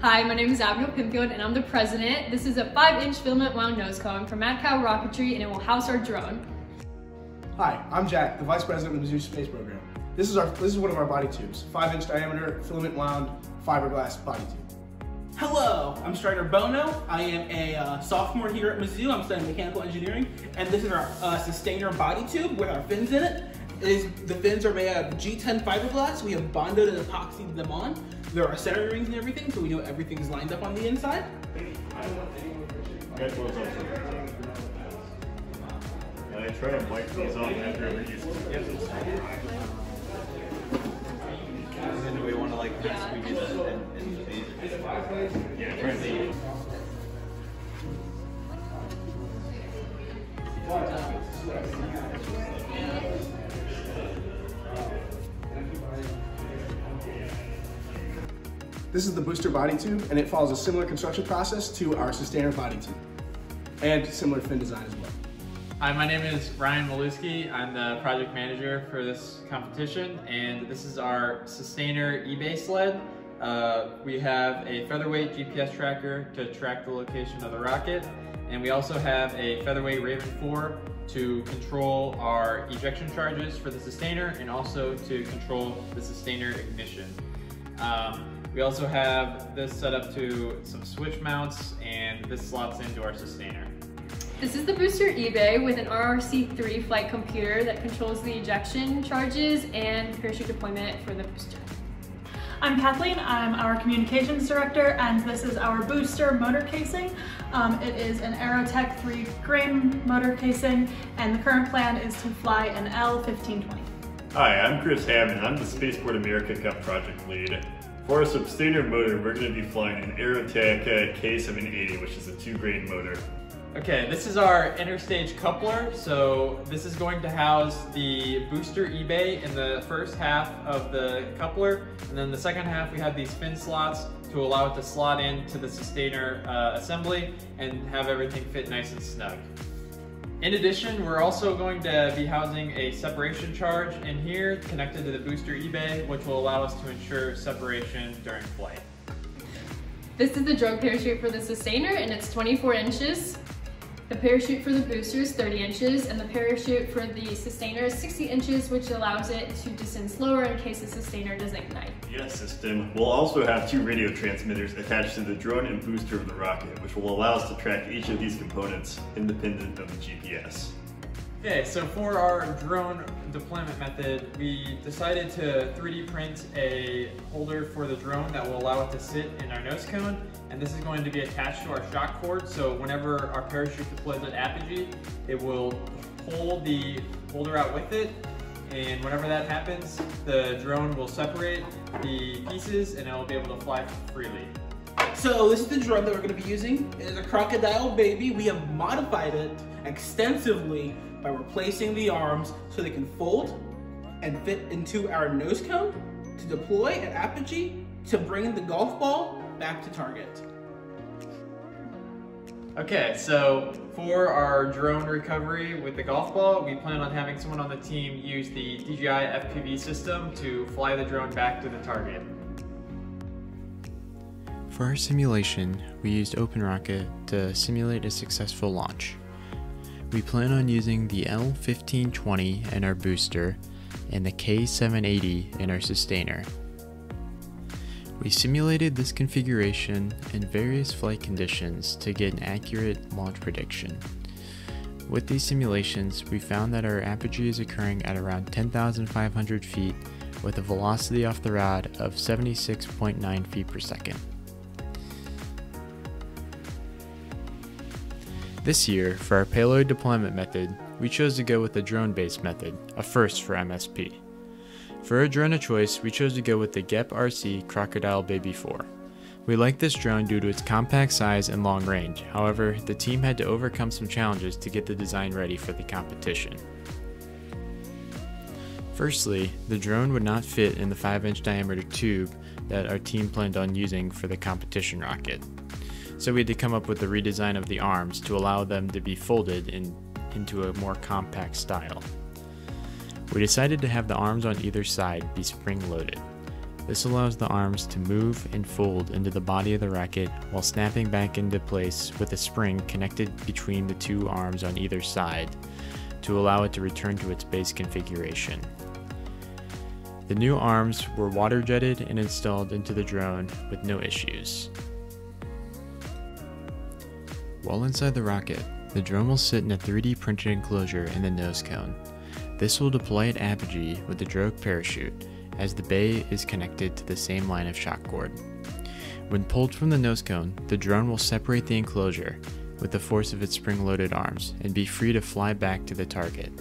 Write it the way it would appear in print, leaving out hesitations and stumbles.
Hi, my name is Abigail Pimfield and I'm the president. This is a 5-inch filament wound nose cone from Mad Cow Rocketry and it will house our drone. Hi, I'm Jack, the vice president of the Mizzou Space Program. This is one of our body tubes, 5-inch diameter, filament wound, fiberglass body tube. Hello, I'm Strider Bono. I am a sophomore here at Mizzou. I'm studying mechanical engineering, and this is our sustainer body tube with our fins in it. The fins are made out of G10 fiberglass. We have bonded and epoxied them on. There are center rings and everything, so we know everything's lined up on the inside. I try to wipe these off after every use. And then do we want to like squeeze it and Yeah, try to This is the booster body tube, and it follows a similar construction process to our sustainer body tube, and similar fin design as well. Hi, my name is Ryan Maluski. I'm the project manager for this competition, and this is our sustainer eBay sled. We have a featherweight GPS tracker to track the location of the rocket, and we also have a featherweight Raven 4 to control our ejection charges for the sustainer and also to control the sustainer ignition. We also have this set up to some switch mounts, and this slots into our sustainer. This is the booster eBay with an RRC-3 flight computer that controls the ejection charges and parachute deployment for the booster. I'm Kathleen, I'm our communications director, and this is our booster motor casing. It is an Aerotech 3 grain motor casing, and the current plan is to fly an L1520. Hi, I'm Chris Hammond. I'm the Spaceport America Cup project lead. For our sustainer motor, we're going to be flying an Aerotech K780, which is a 2-grain motor. Okay, this is our interstage coupler. So this is going to house the booster eBay in the first half of the coupler, and then the second half we have these fin slots to allow it to slot into the sustainer assembly and have everything fit nice and snug. In addition, we're also going to be housing a separation charge in here connected to the booster eBay, which will allow us to ensure separation during flight. This is the drone parachute for the sustainer and it's 24 inches. The parachute for the booster is 30 inches and the parachute for the sustainer is 60 inches, which allows it to descend slower in case the sustainer doesn't ignite. Yes, system. We'll also have 2 radio transmitters attached to the drone and booster of the rocket, which will allow us to track each of these components independent of the GPS. Okay, so for our drone deployment method, we decided to 3D print a holder for the drone that will allow it to sit in our nose cone, and this is going to be attached to our shock cord, so whenever our parachute deploys at apogee, it will pull the holder out with it, and whenever that happens, the drone will separate the pieces and it will be able to fly freely. So this is the drone that we're going to be using. It is a Crocodile Baby. We have modified it extensively by replacing the arms so they can fold and fit into our nose cone to deploy at apogee to bring the golf ball back to target. Okay, so for our drone recovery with the golf ball, we plan on having someone on the team use the DJI FPV system to fly the drone back to the target. For our simulation, we used OpenRocket to simulate a successful launch. We plan on using the L1520 in our booster and the K780 in our sustainer. We simulated this configuration in various flight conditions to get an accurate launch prediction. With these simulations, we found that our apogee is occurring at around 10,500 feet with a velocity off the rod of 76.9 feet per second. This year, for our payload deployment method, we chose to go with the drone-based method, a first for MSP. For our drone of choice, we chose to go with the GEP RC Crocodile Baby 4. We like this drone due to its compact size and long range, however, the team had to overcome some challenges to get the design ready for the competition. Firstly, the drone would not fit in the 5-inch diameter tube that our team planned on using for the competition rocket. So we had to come up with a redesign of the arms to allow them to be folded into a more compact style. We decided to have the arms on either side be spring-loaded. This allows the arms to move and fold into the body of the rocket while snapping back into place with a spring connected between the two arms on either side to allow it to return to its base configuration. The new arms were water jetted and installed into the drone with no issues. While inside the rocket, the drone will sit in a 3D printed enclosure in the nose cone. This will deploy at apogee with the drogue parachute, as the bay is connected to the same line of shock cord. When pulled from the nose cone, the drone will separate the enclosure with the force of its spring-loaded arms and be free to fly back to the target.